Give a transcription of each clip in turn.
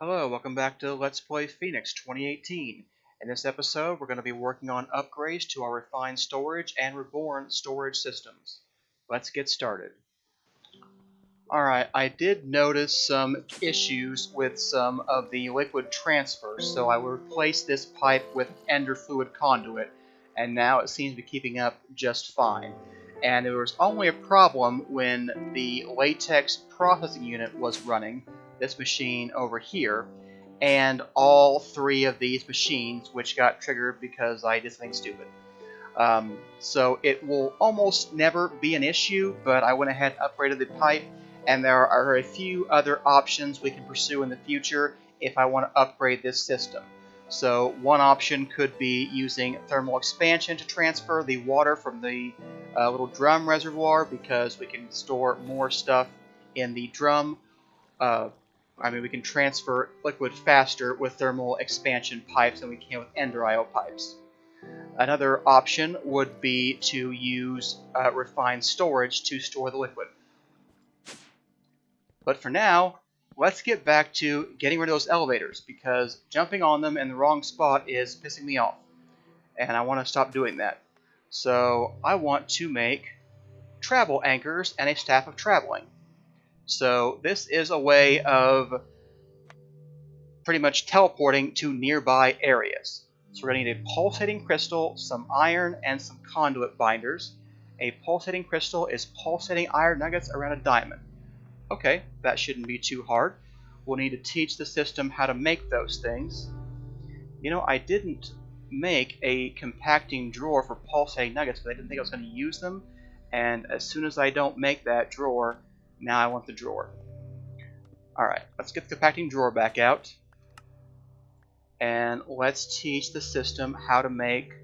Hello, welcome back to Let's Play Phoenix 2018. In this episode, we're going to be working on upgrades to our refined storage and reborn storage systems. Let's get started. Alright, I did notice some issues with some of the liquid transfers, so I replaced this pipe with ender fluid conduit, and now it seems to be keeping up just fine. And there was only a problem when the latex processing unit was running, this machine over here, and all three of these machines, which got triggered because I did something stupid. So it will almost never be an issue, but I went ahead and upgraded the pipe, and there are a few other options we can pursue in the future if I want to upgrade this system. So one option could be using thermal expansion to transfer the water from the little drum reservoir, because we can store more stuff in the drum. We can transfer liquid faster with thermal expansion pipes than we can with ender IO pipes. Another option would be to use refined storage to store the liquid. But for now, let's get back to getting rid of those elevators, because jumping on them in the wrong spot is pissing me off, and I want to stop doing that. So I want to make travel anchors and a staff of traveling. So this is a way of pretty much teleporting to nearby areas. So we're going to need a pulsating crystal, some iron, and some conduit binders. A pulsating crystal is pulsating iron nuggets around a diamond. Okay, that shouldn't be too hard. We'll need to teach the system how to make those things. You know, I didn't make a compacting drawer for pulsating nuggets because I didn't think I was going to use them. And as soon as I don't make that drawer, now I want the drawer. Alright, let's get the compacting drawer back out. And let's teach the system how to make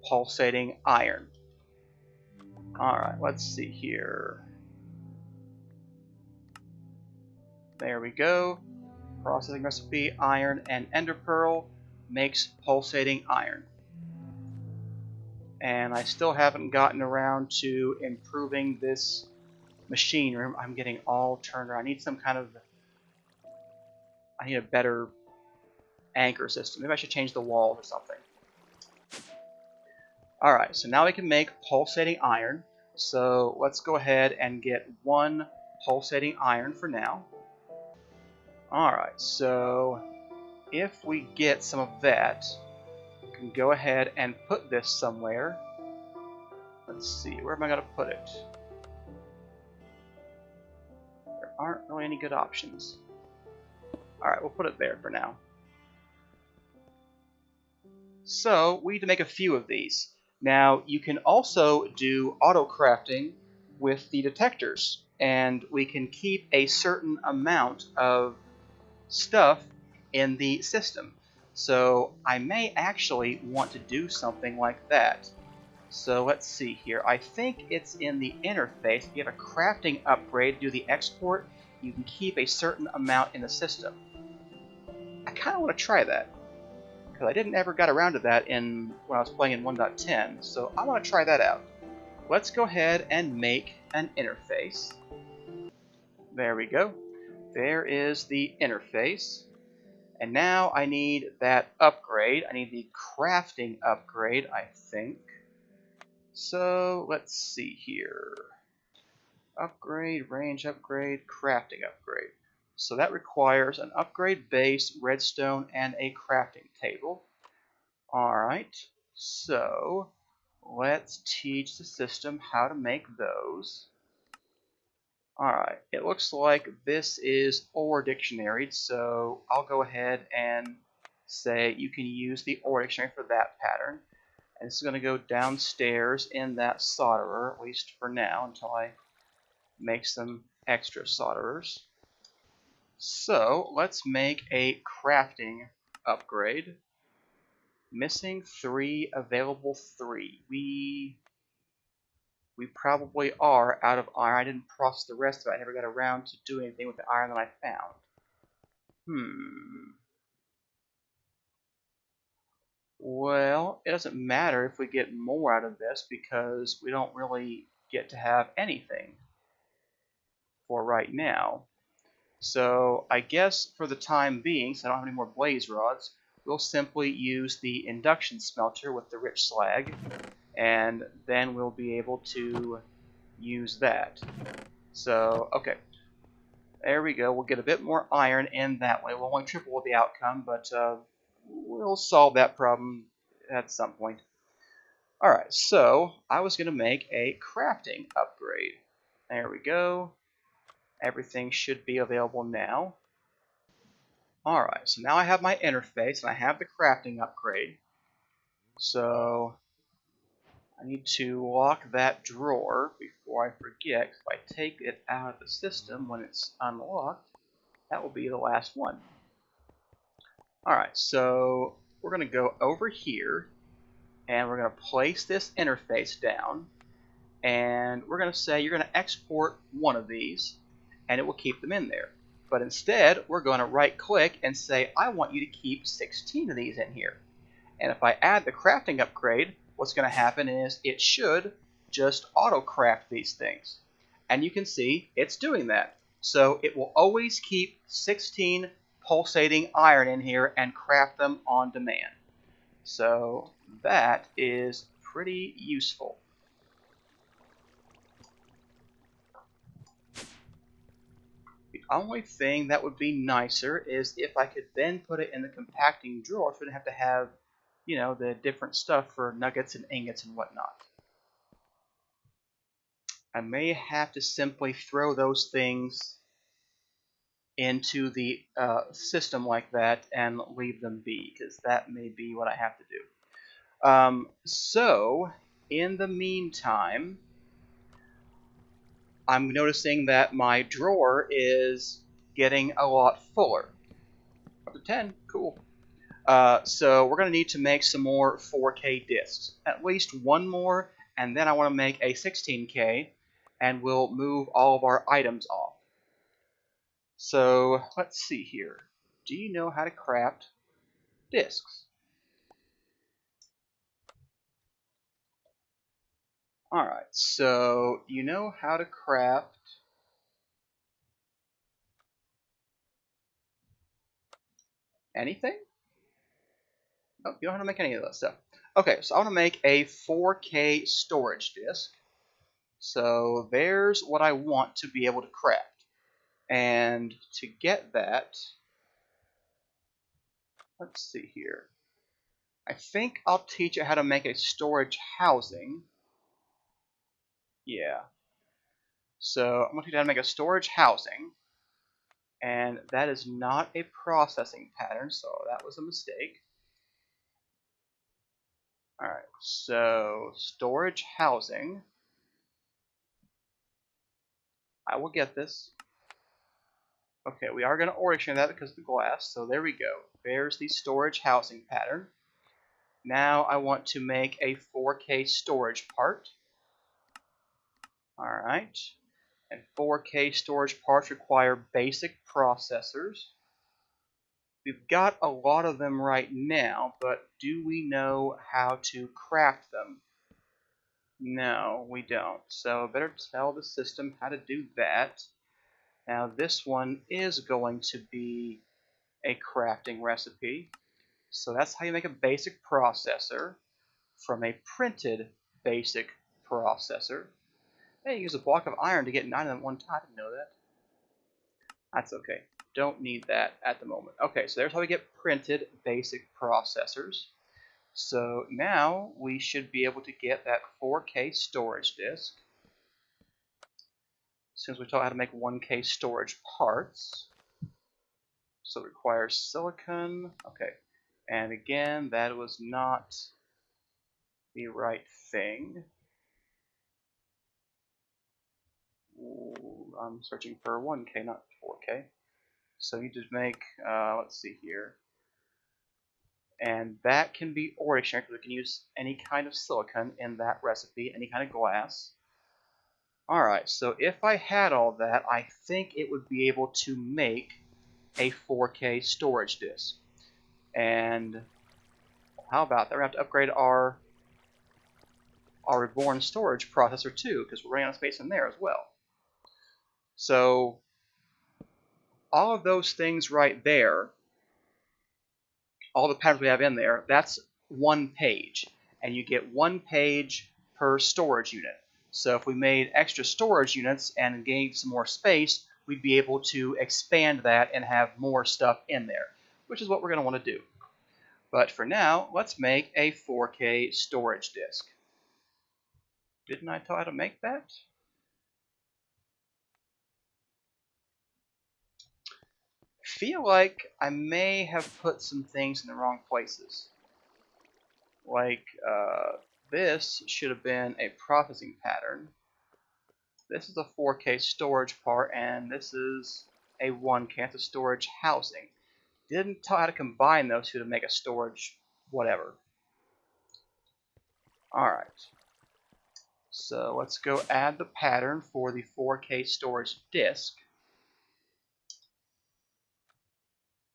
pulsating iron. Alright, let's see here. There we go. Processing recipe, iron and ender pearl makes pulsating iron. And I still haven't gotten around to improving this machine room. I'm getting all turned around. I need some kind of... I need a better anchor system. Maybe I should change the walls or something. Alright, so now we can make pulsating iron. So let's go ahead and get one pulsating iron for now. Alright, so if we get some of that, we can go ahead and put this somewhere. Let's see, where am I going to put it? There aren't really any good options. Alright, we'll put it there for now. So we need to make a few of these. Now, you can also do auto crafting with the detectors, and we can keep a certain amount of stuff in the system. So I may actually want to do something like that. So let's see here. I think it's in the interface. If you have a crafting upgrade to do the export, you can keep a certain amount in the system. I kind of want to try that, because I didn't ever get around to that when I was playing in 1.10, so I want to try that out. Let's go ahead and make an interface. There we go. There is the interface. And now I need that upgrade. I need the crafting upgrade, I think. So let's see here. Upgrade, range upgrade, crafting upgrade. So that requires an upgrade base, redstone, and a crafting table. Alright, so let's teach the system how to make those. Alright, it looks like this is ore dictionary, so I'll go ahead and say you can use the ore dictionary for that pattern. And this is going to go downstairs in that solderer, at least for now, until I make some extra solderers. So let's make a crafting upgrade. Missing 3, available 3. We probably are out of iron. I didn't process the rest of it. I never got around to doing anything with the iron that I found. Well, it doesn't matter if we get more out of this, because we don't really get to have anything for right now. So I guess for the time being, since I don't have any more blaze rods, we'll simply use the induction smelter with the rich slag, and then we'll be able to use that. So, okay. There we go. We'll get a bit more iron in that way. We'll only triple the outcome, but we'll solve that problem at some point. Alright, so I was going to make a crafting upgrade. There we go. Everything should be available now. Alright, so now I have my interface and I have the crafting upgrade. So I need to lock that drawer before I forget. If I take it out of the system when it's unlocked, that will be the last one. Alright, so we're going to go over here and we're going to place this interface down, and we're going to say you're going to export one of these and it will keep them in there. But instead we're going to right click and say I want you to keep 16 of these in here. And if I add the crafting upgrade, what's going to happen is it should just auto craft these things. And you can see it's doing that. So it will always keep 16 pulsating iron in here and craft them on demand. So that is pretty useful. The only thing that would be nicer is if I could then put it in the compacting drawer, so I didn't have to have, you know, the different stuff for nuggets and ingots and whatnot. I may have to simply throw those things into the system like that and leave them be, because that may be what I have to do. So, in the meantime, I'm noticing that my drawer is getting a lot fuller. Up to 10, cool. So we're going to need to make some more 4K discs. At least one more, and then I want to make a 16K, and we'll move all of our items off. So let's see here. Do you know how to craft discs? Alright, so you know how to craft anything? Oh, you don't know how to make any of that stuff. Okay, so I want to make a 4K storage disk. So there's what I want to be able to craft. And to get that, let's see here. I think I'll teach you how to make a storage housing. Yeah. So I'm going to teach you how to make a storage housing. And that is not a processing pattern, so that was a mistake. Alright, so storage housing. I will get this. Okay, we are going to order exchange that because of the glass, so there we go. There's the storage housing pattern. Now I want to make a 4K storage part. Alright, and 4K storage parts require basic processors. We've got a lot of them right now, but do we know how to craft them? No, we don't. So I better tell the system how to do that. Now this one is going to be a crafting recipe. So that's how you make a basic processor from a printed basic processor. Hey, you use a block of iron to get 9 at one time. I didn't know that. That's okay. Don't need that at the moment. Okay, so there's how we get printed basic processors. So now we should be able to get that 4K storage disk. Since we taught how to make 1K storage parts. So it requires silicon. Okay. And again, that was not the right thing. Ooh, I'm searching for 1K, not 4K. So you just make, let's see here. And that can be ore exchange, because we can use any kind of silicon in that recipe, any kind of glass. Alright, so if I had all that, I think it would be able to make a 4K storage disk. And how about that? We're going to have to upgrade our reborn storage processor too, because we're running out of space in there as well. So all of those things right there, all the patterns we have in there, that's one page. And you get one page per storage unit. So if we made extra storage units and gained some more space, we'd be able to expand that and have more stuff in there, which is what we're going to want to do. But for now, let's make a 4K storage disk. Didn't I tell you how to make that? Feel like I may have put some things in the wrong places. Like, this should have been a processing pattern. This is a 4K storage part, and this is a 1K. It's a storage housing. Didn't tell how to combine those two to make a storage whatever. Alright. So let's go add the pattern for the 4K storage disk.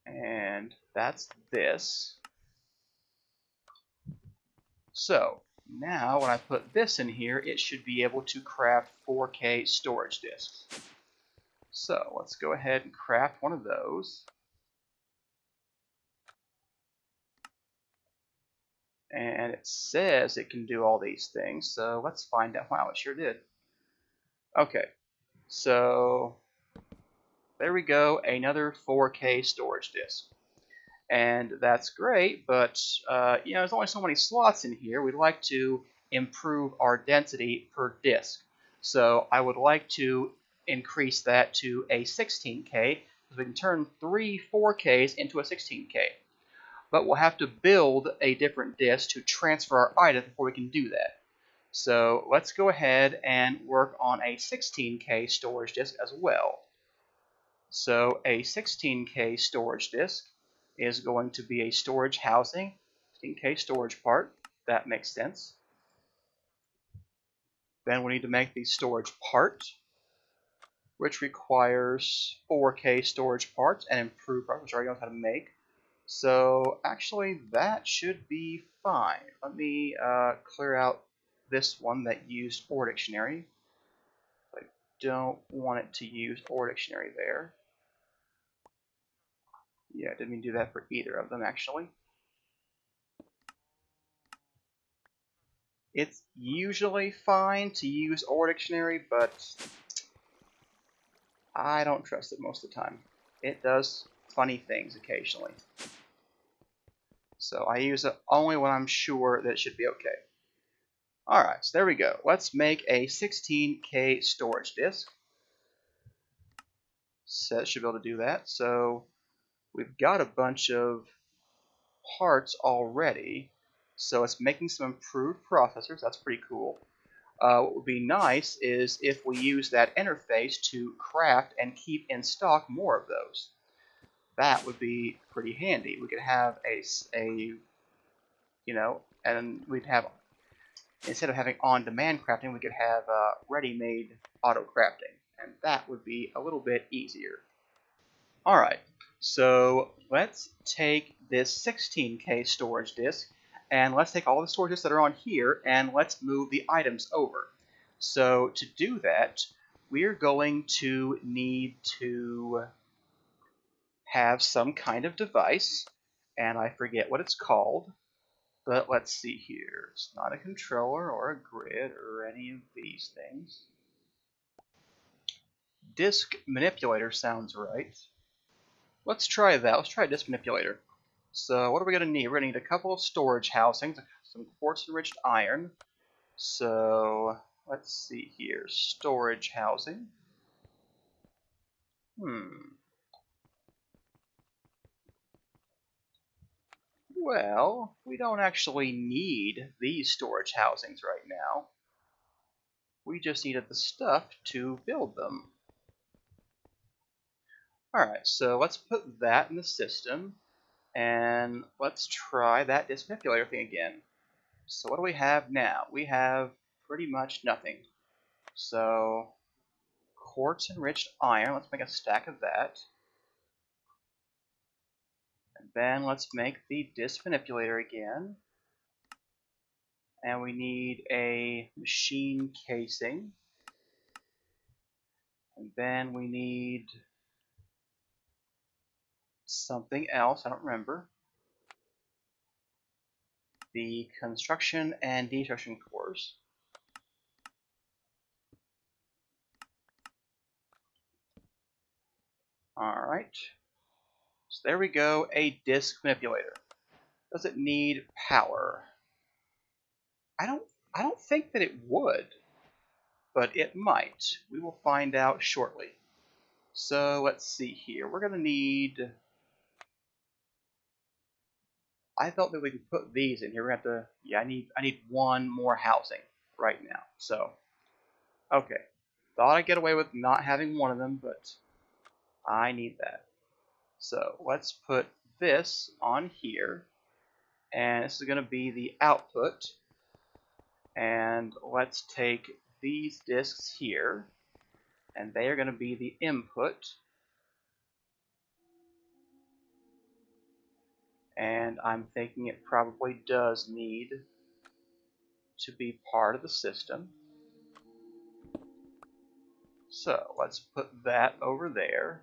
And that's this. So now when I put this in here, it should be able to craft 4K storage disks. So let's go ahead and craft one of those. And it says it can do all these things, so let's find out. Wow, it sure did. Okay, so there we go, another 4K storage disk. And that's great, but there's only so many slots in here. We'd like to improve our density per disk. So I would like to increase that to a 16K, because we can turn 3 4Ks into a 16K. But we'll have to build a different disk to transfer our items before we can do that. So let's go ahead and work on a 16K storage disk as well. So a 16K storage disk is going to be a storage housing, 16K storage part. That makes sense. Then we need to make the storage part, which requires 4K storage parts and improved parts, which I already know how to make. So actually that should be fine. Let me clear out this one that used OR dictionary. I don't want it to use OR dictionary there. Yeah, I didn't mean to do that for either of them actually. It's usually fine to use OR dictionary, but I don't trust it most of the time. It does funny things occasionally. So I use it only when I'm sure that it should be okay. Alright, so there we go. Let's make a 16K storage disk. So it should be able to do that. So we've got a bunch of parts already. So it's making some improved processors. That's pretty cool. What would be nice is if we use that interface to craft and keep in stock more of those. That would be pretty handy. We could have and we'd have, instead of having on-demand crafting, we could have ready-made auto crafting, and that would be a little bit easier. Alright, so let's take this 16K storage disk, and let's take all the storage disks that are on here, and let's move the items over. So to do that, we're going to need to have some kind of device, and I forget what it's called, but let's see here. It's not a controller or a grid or any of these things. Disk manipulator sounds right. Let's try that. Let's try a disk manipulator. So what are we going to need? We're going to need a couple of storage housings, some quartz-enriched iron. So let's see here. Storage housing. Well, we don't actually need these storage housings right now. We just needed the stuff to build them. Alright, so let's put that in the system, and let's try that disk manipulator thing again. So what do we have now? We have pretty much nothing. So quartz-enriched iron, let's make a stack of that. And then let's make the disk manipulator again. And we need a machine casing. And then we need something else, I don't remember. The construction and destruction cores. Alright. So there we go, a disk manipulator. Does it need power? I don't think that it would, but it might. We will find out shortly. So let's see here. We're gonna need. I thought that we could put these in here. We're gonna have to. Yeah, I need one more housing right now. So okay, thought I'd get away with not having one of them, but I need that. So let's put this on here, and this is gonna be the output. And let's take these disks here, and they are going to be the input. And I'm thinking it probably does need to be part of the system. So let's put that over there.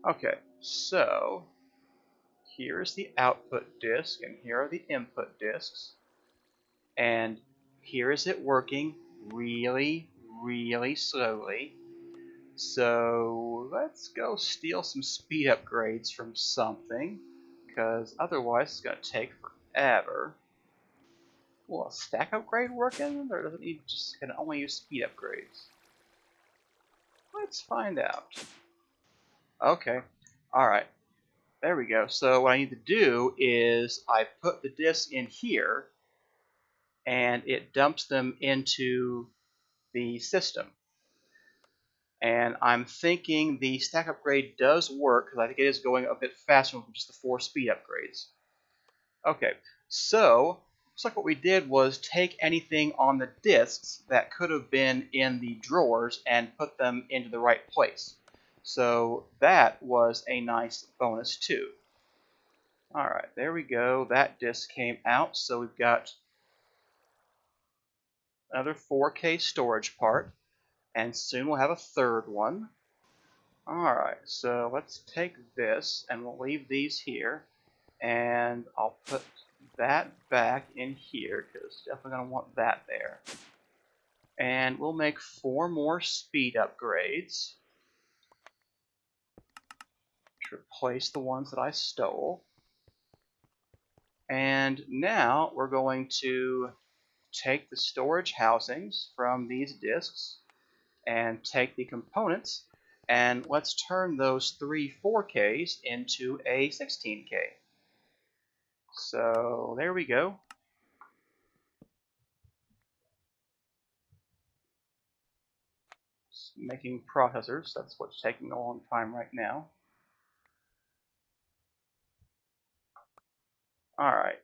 Okay, so here's the output disk, and here are the input disks. And here is it working really, really slowly. So let's go steal some speed upgrades from something, because otherwise it's going to take forever. Will a stack upgrade work in it, or does it need just can only use speed upgrades? Let's find out. Okay, alright, there we go. So what I need to do is I put the disk in here, and it dumps them into the system. And I'm thinking the stack upgrade does work, because I think it is going a bit faster than just the 4 speed upgrades. Okay, so looks like what we did was take anything on the disks that could have been in the drawers and put them into the right place. So that was a nice bonus too. Alright, there we go. That disk came out, so we've got another 4K storage part. And soon we'll have a third one. Alright, so let's take this and we'll leave these here. And I'll put that back in here because definitely going to want that there. And we'll make 4 more speed upgrades to replace the ones that I stole. And now we're going to take the storage housings from these disks and take the components, and let's turn those 3 4Ks into a 16K. So there we go. Just making processors, that's what's taking a long time right now. Alright.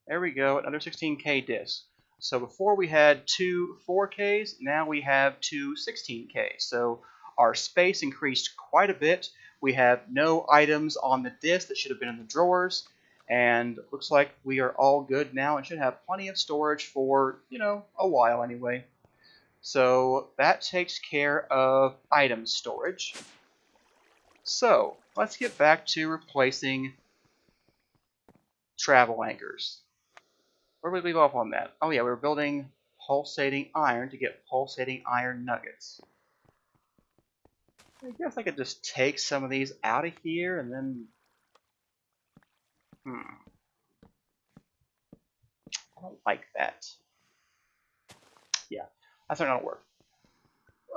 There we go, another 16K disk. So before we had 2 4Ks, now we have 2 16Ks. So our space increased quite a bit. We have no items on the disk that should have been in the drawers. And looks like we are all good now and should have plenty of storage for, a while anyway. So that takes care of item storage. So let's get back to replacing travel anchors. Where did we leave off on that? Oh yeah, we were building pulsating iron to get pulsating iron nuggets. I guess I could just take some of these out of here and then... I don't like that. Yeah, that's not gonna work.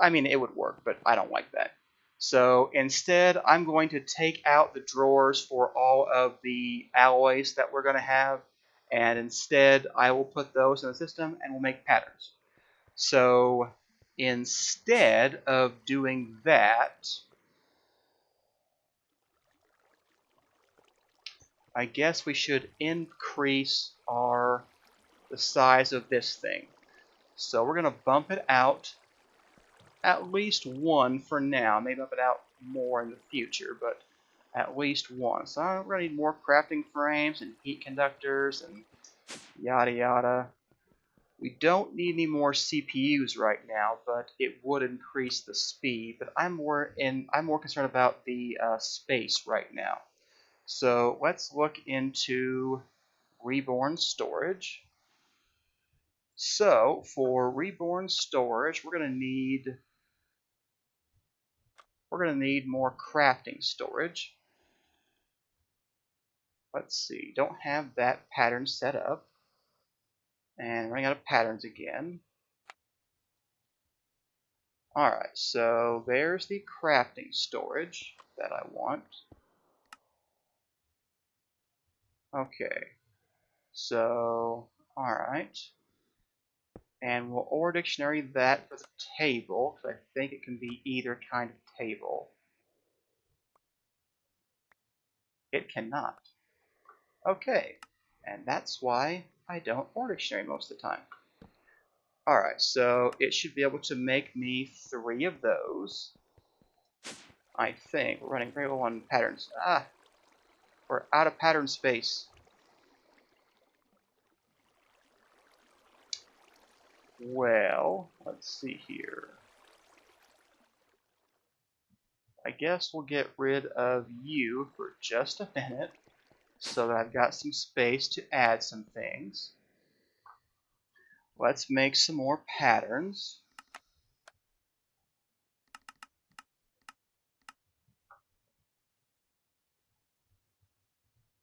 I mean, it would work, but I don't like that. So instead, I'm going to take out the drawers for all of the alloys that we're going to have, and instead I will put those in the system and we'll make patterns. So instead of doing that, I guess we should increase the size of this thing. So we're going to bump it out at least 1 for now. Maybe bump it out more in the future, but at least 1. So we're going to need more crafting frames and heat conductors and yada yada. We don't need any more CPUs right now, but it would increase the speed. But I'm more concerned about the space right now. So let's look into reborn storage. So for reborn storage, we're going to need more crafting storage. Let's see, don't have that pattern set up. And running out of patterns again. Alright, so there's the crafting storage that I want. Okay, so, alright. And we'll OR dictionary that for the table, because I think it can be either kind of table. It cannot. Okay, and that's why I don't OR dictionary most of the time. Alright, so it should be able to make me 3 of those. I think. We're running very low on patterns. We're out of pattern space. Well, let's see here. I guess we'll get rid of you for just a minute so that I've got some space to add some things. Let's make some more patterns.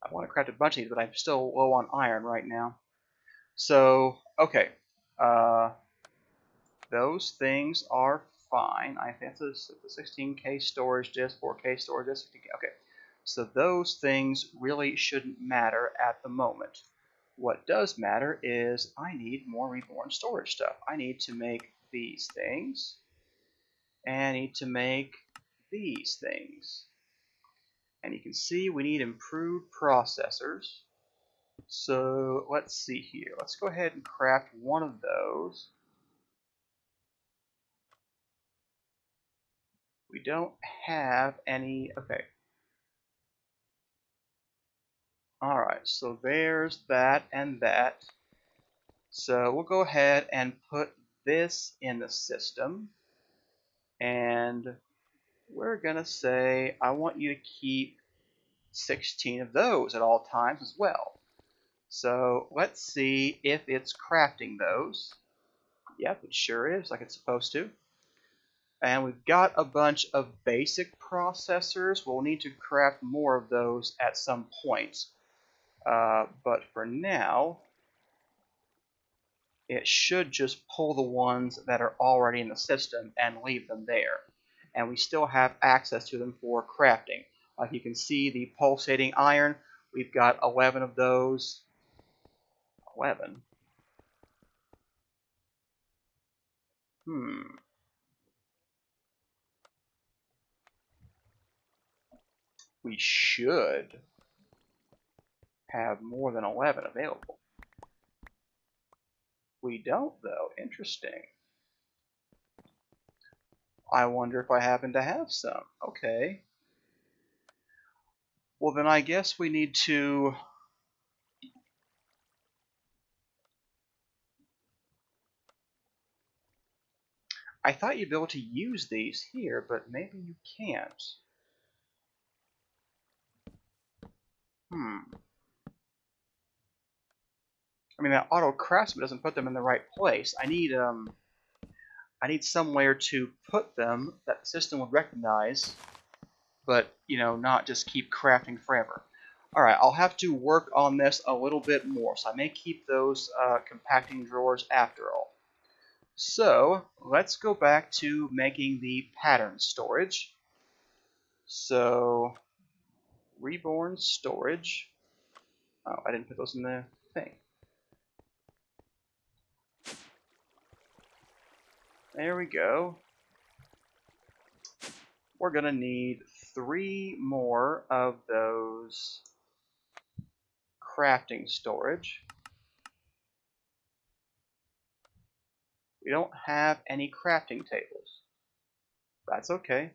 I want to craft a bunch of these, but I'm still low on iron right now. So, okay. Those things are fine. I think that's a 16K storage disk, 4K storage disk. Okay. So those things really shouldn't matter at the moment. What does matter is I need more reborn storage stuff. I need to make these things, and I need to make these things. And you can see we need improved processors. So let's see here. Let's go ahead and craft one of those. We don't have any. Okay. Alright, so there's that and that. So we'll go ahead and put this in the system. And we're going to say, I want you to keep 16 of those at all times as well. So let's see if it's crafting those. Yep, it sure is, like it's supposed to. And we've got a bunch of basic processors. We'll need to craft more of those at some point. But for now, it should just pull the ones that are already in the system and leave them there. And we still have access to them for crafting. Like you can see the pulsating iron, we've got 11 of those. 11? We should have more than 11 available. We don't, though. Interesting. I wonder if I happen to have some. Okay. Well, then I guess we need to... I thought you'd be able to use these here, but maybe you can't. I mean, that auto craftsman doesn't put them in the right place. I need somewhere to put them that the system would recognize, but not just keep crafting forever. All right, I'll have to work on this a little bit more, so I may keep those compacting drawers after all. So let's go back to making the pattern storage. So reborn storage. Oh, I didn't put those in the thing. There we go. We're going to need 3 more of those crafting storage. We don't have any crafting tables. That's okay.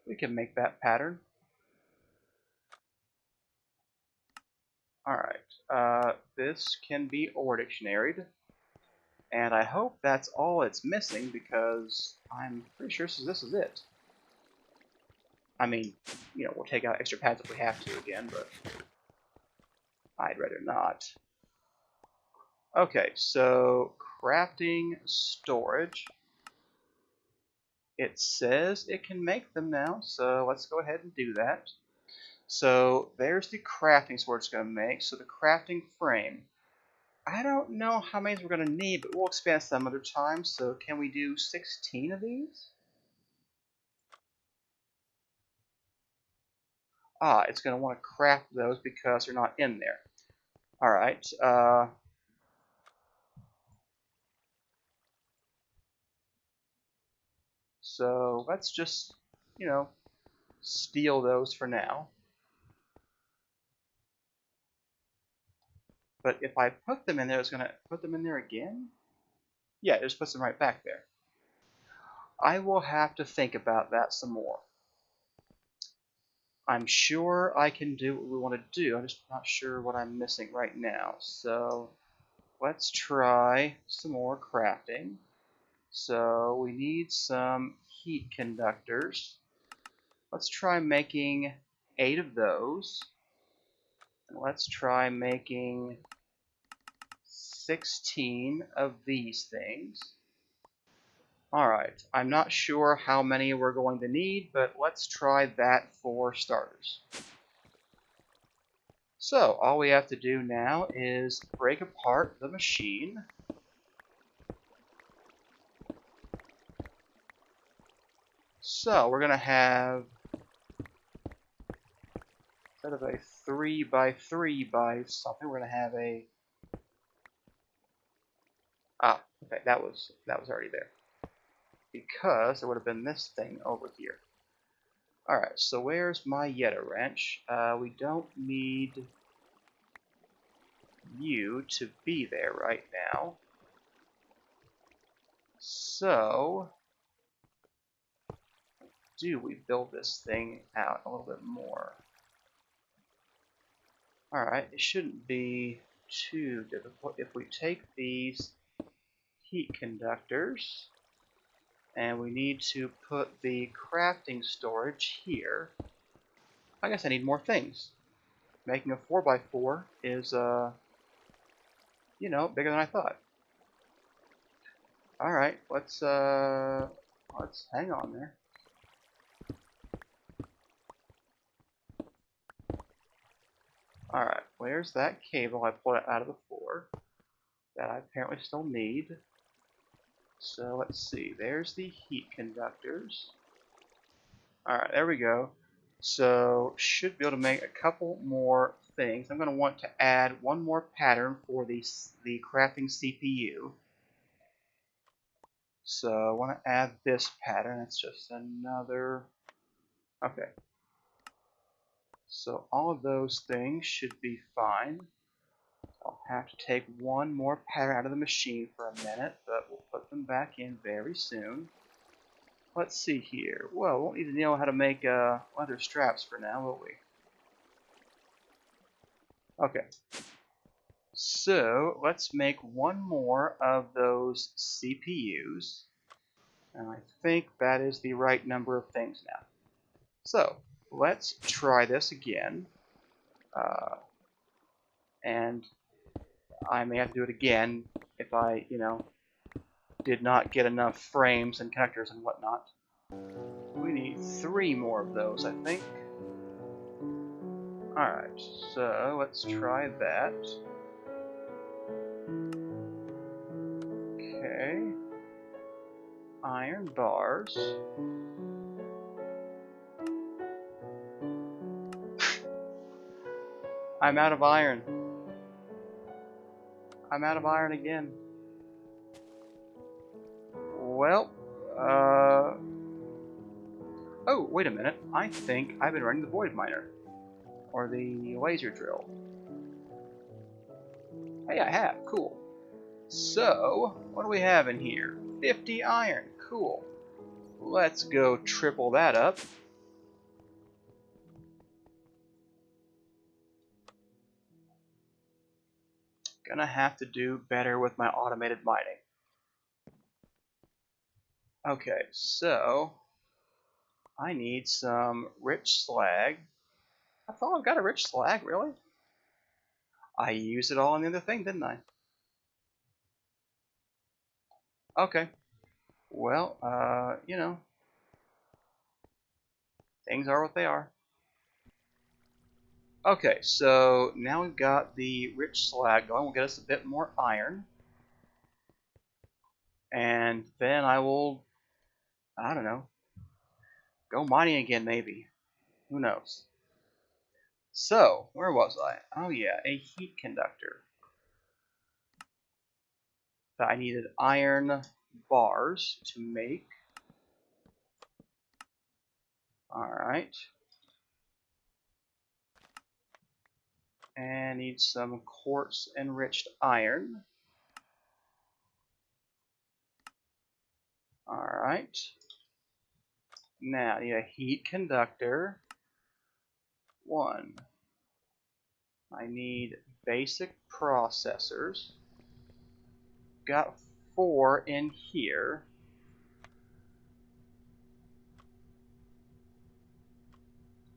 We can make that pattern. Alright, this can be OR dictionaried. And I hope that's all it's missing, because I'm pretty sure this is it. I mean, we'll take out extra pads if we have to again, but I'd rather not. Okay, so crafting storage. It says it can make them now, so let's go ahead and do that. So there's the crafting storage it's going to make. So the crafting frame. I don't know how many we're going to need, but we'll expand some other time. So can we do 16 of these? It's going to want to craft those because they're not in there. Alright, so let's just, steal those for now. But if I put them in there, it's going to put them in there again? Yeah, it just puts them right back there. I will have to think about that some more. I'm sure I can do what we want to do. I'm just not sure what I'm missing right now. So let's try some more crafting. So we need some heat conductors. Let's try making 8 of those. And let's try making 16 of these things. Alright, I'm not sure how many we're going to need, but let's try that for starters. So, all we have to do now is break apart the machine. So, we're going to have, instead of a 3 by 3 by something, we're going to have a, okay, that was already there. Because there would have been this thing over here. Alright, so where's my Yeta wrench? We don't need you to be there right now. So, do we build this thing out a little bit more? Alright, it shouldn't be too difficult. If we take these heat conductors, and we need to put the crafting storage here, I guess I need more things. Making a 4x4 is, bigger than I thought. Alright, let's hang on there. Alright, where's that cable I pulled out of the floor that I apparently still need? So let's see, there's the heat conductors. Alright, there we go. So, should be able to make a couple more things. I'm going to want to add one more pattern for the crafting CPU. So, I want to add this pattern. It's just another... Okay. So, all of those things should be fine. I'll have to take one more pattern out of the machine for a minute, but we'll put them back in very soon. Let's see here. Well, we won't need to know how to make leather straps for now, will we? Okay. So, let's make one more of those CPUs. And I think that is the right number of things now. So, let's try this again. And I may have to do it again if I, did not get enough frames and connectors and whatnot. We need 3 more of those, I think. Alright, so let's try that. Okay. Iron bars. I'm out of iron. I'm out of iron again. Well, oh, wait a minute. I think I've been running the void miner. Or the laser drill. Hey, I have. Cool. So, what do we have in here? 50 iron. Cool. Let's go triple that up. Gonna have to do better with my automated mining. Okay, so I need some rich slag. I thought I've got a rich slag, really? I used it all on the other thing, didn't I? Okay. Well, you know, things are what they are. Okay, so now we've got the rich slag going. We'll get us a bit more iron. And then I don't know, go mining again maybe. Who knows? So, where was I? Oh yeah, a heat conductor. That I needed iron bars to make. Alright. And need some quartz enriched iron. Alright. Now I need a heat conductor. 1. I need basic processors. Got 4 in here.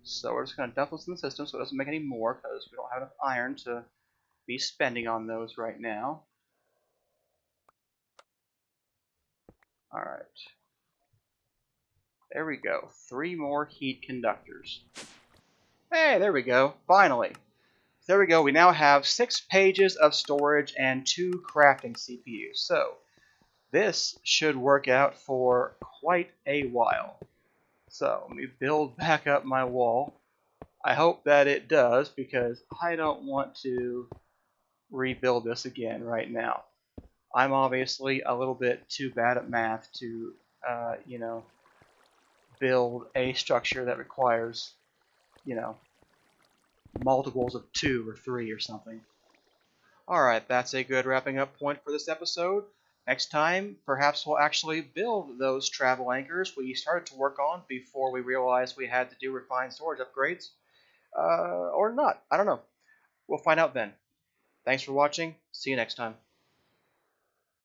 So we're just going to dump those in the system so it doesn't make any more because we don't have enough iron to be spending on those right now. Alright. There we go. 3 more heat conductors. Hey, there we go. Finally. There we go. We now have 6 pages of storage and 2 crafting CPUs. So this should work out for quite a while. So let me build back up my wall. I hope that it does because I don't want to rebuild this again right now. I'm obviously a little bit too bad at math to, you know, build a structure that requires, you know, multiples of 2 or 3 or something. Alright, that's a good wrapping up point for this episode. Next time, perhaps we'll actually build those travel anchors we started to work on before we realized we had to do refined storage upgrades. Or not. I don't know. We'll find out then. Thanks for watching. See you next time.